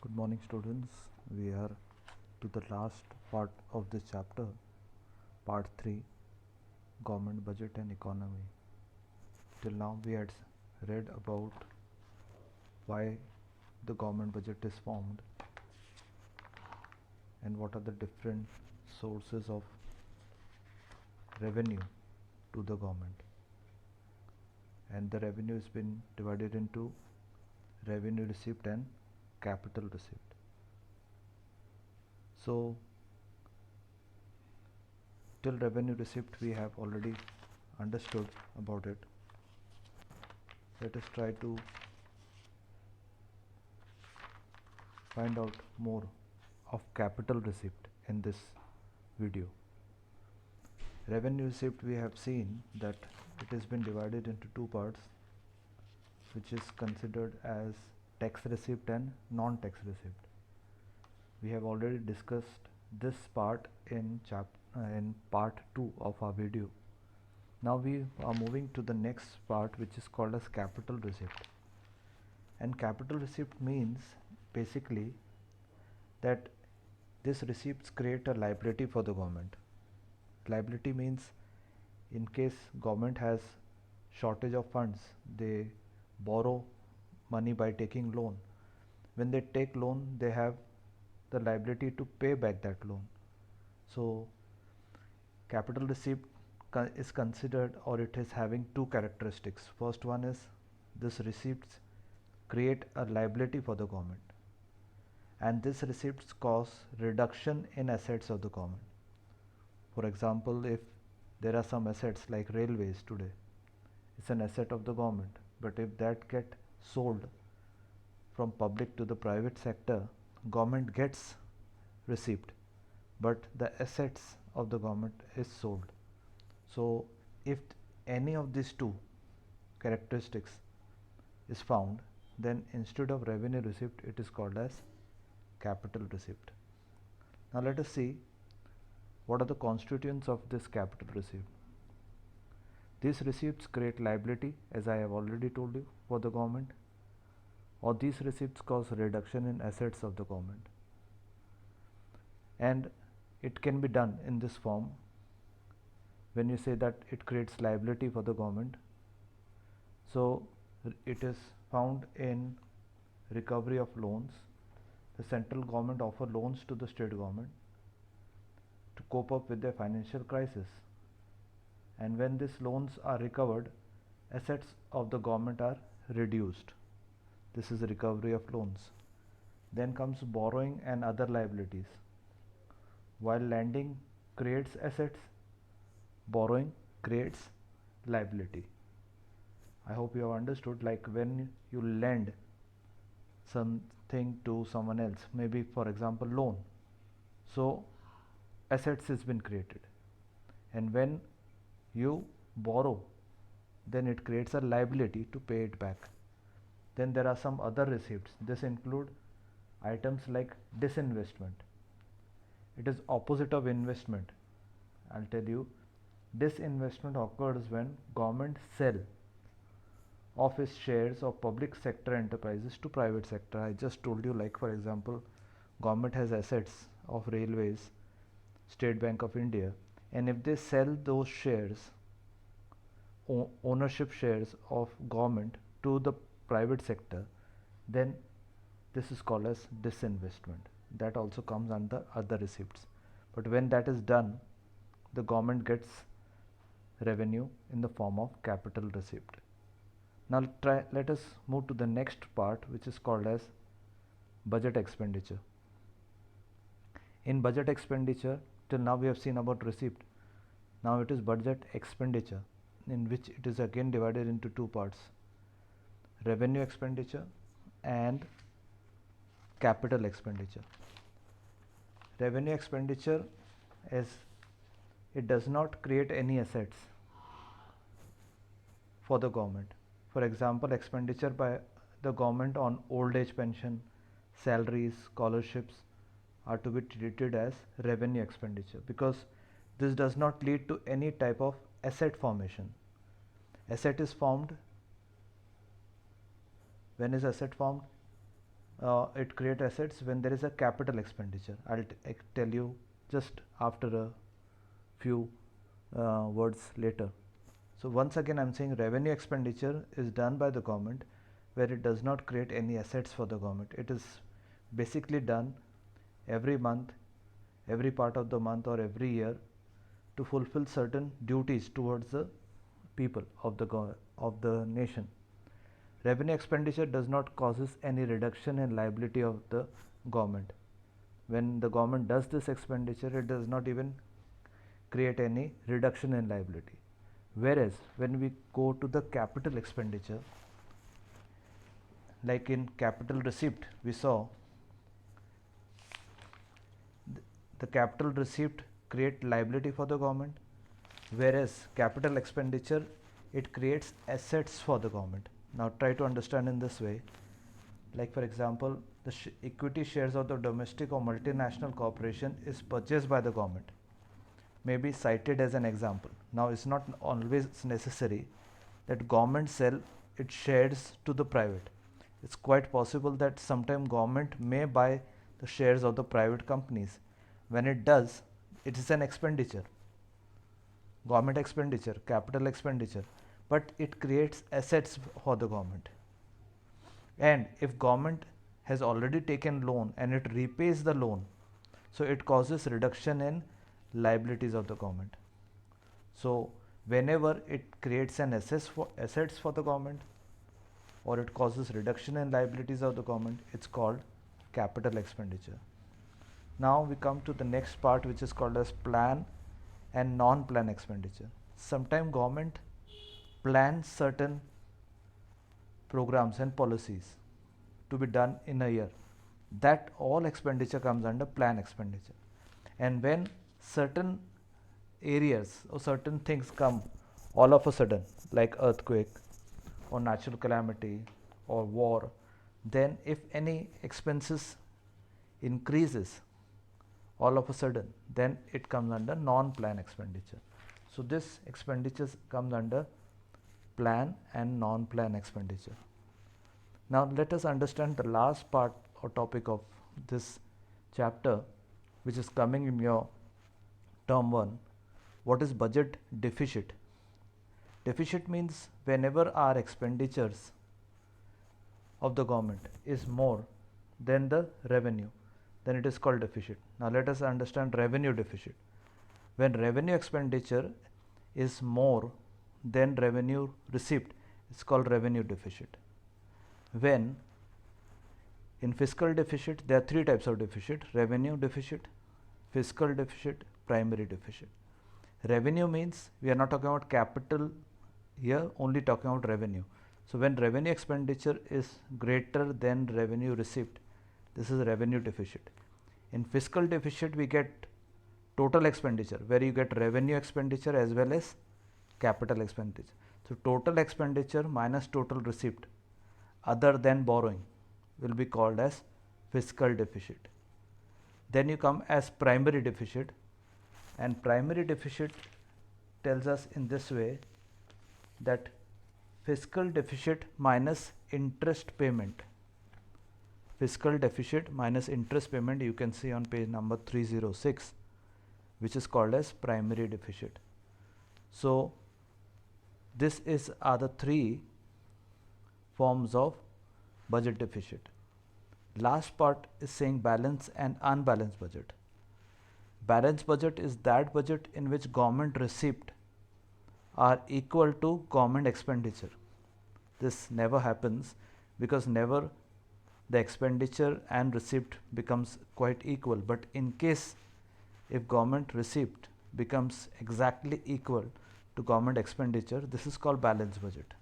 Good morning, students. We are to the last part of this chapter, part 3, Government Budget and Economy. Till now we had read about why the government budget is formed and what are the different sources of revenue to the government. And the revenue has been divided into revenue receipt and capital receipt. So till revenue receipt we have already understood about it. Let us try to find out more of capital receipt in this video. Revenue receipt, we have seen that it has been divided into two parts, which is considered as tax receipt and non-tax receipt. We have already discussed this part in part 2 of our video. Now we are moving to the next part, which is called as capital receipt. And capital receipt means basically that these receipts create a liability for the government. Liability means in case government has shortage of funds, they borrow money by taking loan. When they take loan, they have the liability to pay back that loan. So capital receipt is considered, or it is having two characteristics. First one is this receipts create a liability for the government, and this receipts cause reduction in assets of the government. For example, if there are some assets like railways today, it's an asset of the government, but if that get sold from public to the private sector, government gets receipt, but the assets of the government is sold. So if any of these two characteristics is found, then instead of revenue receipt, it is called as capital receipt. Now let us see what are the constituents of this capital receipt. These receipts create liability, as I have already told you, for the government, or these receipts cause reduction in assets of the government. And it can be done in this form. When you say that it creates liability for the government, so it is found in recovery of loans. The central government offer loans to the state government to cope up with their financial crisis, and when these loans are recovered, assets of the government are reduced. This is recovery of loans. Then comes borrowing and other liabilities. While lending creates assets, borrowing creates liability. I hope you have understood, like when you lend something to someone else, maybe for example loan, so assets has been created, and when you borrow, then it creates a liability to pay it back. Then there are some other receipts. This include items like disinvestment. It is opposite of investment. I'll tell you, disinvestment occurs when government sell of its shares of public sector enterprises to private sector. I just told you, like for example, government has assets of railways, State Bank of India, and if they sell those shares, ownership shares of government to the private sector, then this is called as disinvestment. That also comes under other receipts. But when that is done, the government gets revenue in the form of capital receipt. Now let us move to the next part, which is called as budget expenditure. In budget expenditure, till now we have seen about receipt. Now it is budget expenditure, in which it is again divided into two parts: revenue expenditure and capital expenditure. Revenue expenditure is, it does not create any assets for the government. For example, expenditure by the government on old age pension, salaries, scholarships are to be treated as revenue expenditure, because this does not lead to any type of asset formation. Asset is formed. When is asset formed? it create assets when there is a capital expenditure. I'll tell you just after a few words later. So once again I'm saying revenue expenditure is done by the government where it does not create any assets for the government. It is basically done every month, every part of the month or every year to fulfill certain duties towards the people of the nation. Revenue expenditure does not causes any reduction in liability of the government. When the government does this expenditure, it does not even create any reduction in liability. Whereas when we go to the capital expenditure, like in capital receipt, we saw the capital receipt create liability for the government, whereas capital expenditure, it creates assets for the government. Now try to understand in this way. Like for example, the equity shares of the domestic or multinational corporation is purchased by the government, may be cited as an example. Now it's not always necessary that government sell its shares to the private. It's quite possible that sometime government may buy the shares of the private companies. When it does, it is an expenditure, government expenditure, capital expenditure, but it creates assets for the government. And if government has already taken loan and it repays the loan, so it causes reduction in liabilities of the government. So whenever it creates an assets for the government or it causes reduction in liabilities of the government, it's called capital expenditure. Now we come to the next part, which is called as plan and non-plan expenditure. Sometimes government plans certain programs and policies to be done in a year. That all expenditure comes under plan expenditure. And when certain areas or certain things come all of a sudden, like earthquake or natural calamity or war, then if any expenses increases all of a sudden, then it comes under non-plan expenditure. So this expenditures comes under plan and non-plan expenditure. Now let us understand the last part or topic of this chapter, which is coming in your term 1. What is budget deficit? Deficit means whenever our expenditures of the government is more than the revenue, then it is called deficit. Now let us understand revenue deficit. When revenue expenditure is more than revenue received, it's called revenue deficit. When in fiscal deficit, there are 3 types of deficit: revenue deficit, fiscal deficit, primary deficit. Revenue means we are not talking about capital here, only talking about revenue. So when revenue expenditure is greater than revenue received, this is revenue deficit. In fiscal deficit, we get total expenditure, where you get revenue expenditure as well as capital expenditure. So total expenditure minus total receipt other than borrowing will be called as fiscal deficit. Then you come as primary deficit, and primary deficit tells us in this way that fiscal deficit minus interest payment. Fiscal deficit minus interest payment, you can see on page number 306, which is called as primary deficit. So this are the 3 forms of budget deficit. Last part is saying balance and unbalanced budget. Balanced budget is that budget in which government receipt are equal to government expenditure. This never happens because never the expenditure and receipt becomes quite equal. But in case if government receipt becomes exactly equal to government expenditure, this is called balanced budget.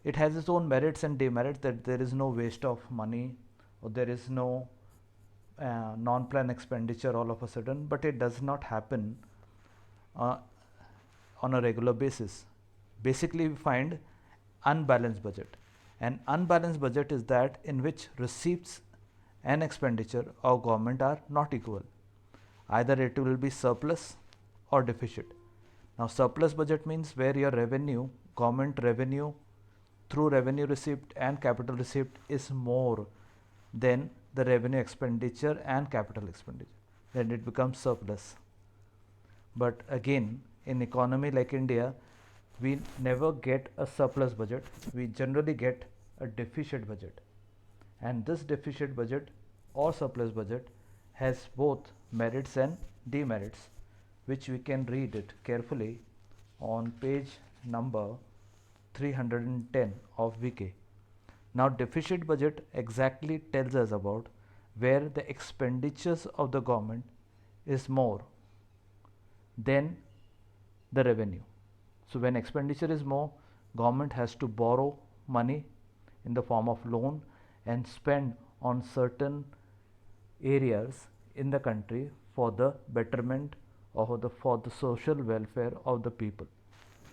It has its own merits and demerits, that there is no waste of money or there is no non-plan expenditure all of a sudden, but it does not happen on a regular basis. Basically we find unbalanced budget. An unbalanced budget is that in which receipts and expenditure of government are not equal. Either it will be surplus or deficit. Now surplus budget means where your revenue, government revenue through revenue receipt and capital receipt is more then the revenue expenditure and capital expenditure, then it becomes surplus. But again, in economy like India, we never get a surplus budget, we generally get a deficit budget. And this deficit budget or surplus budget has both merits and demerits, which we can read it carefully on page number 310 of VK. Now, deficit budget exactly tells us about where the expenditures of the government is more than the revenue. So when expenditure is more, government has to borrow money in the form of loan and spend on certain areas in the country for the betterment or for the social welfare of the people.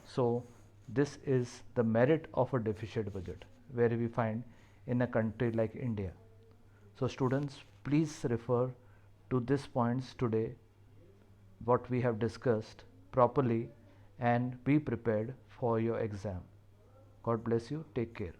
So this is the merit of a deficit budget, where we find in a country like India. So students, please refer to these points today, what we have discussed properly, and be prepared for your exam. God bless you. Take care.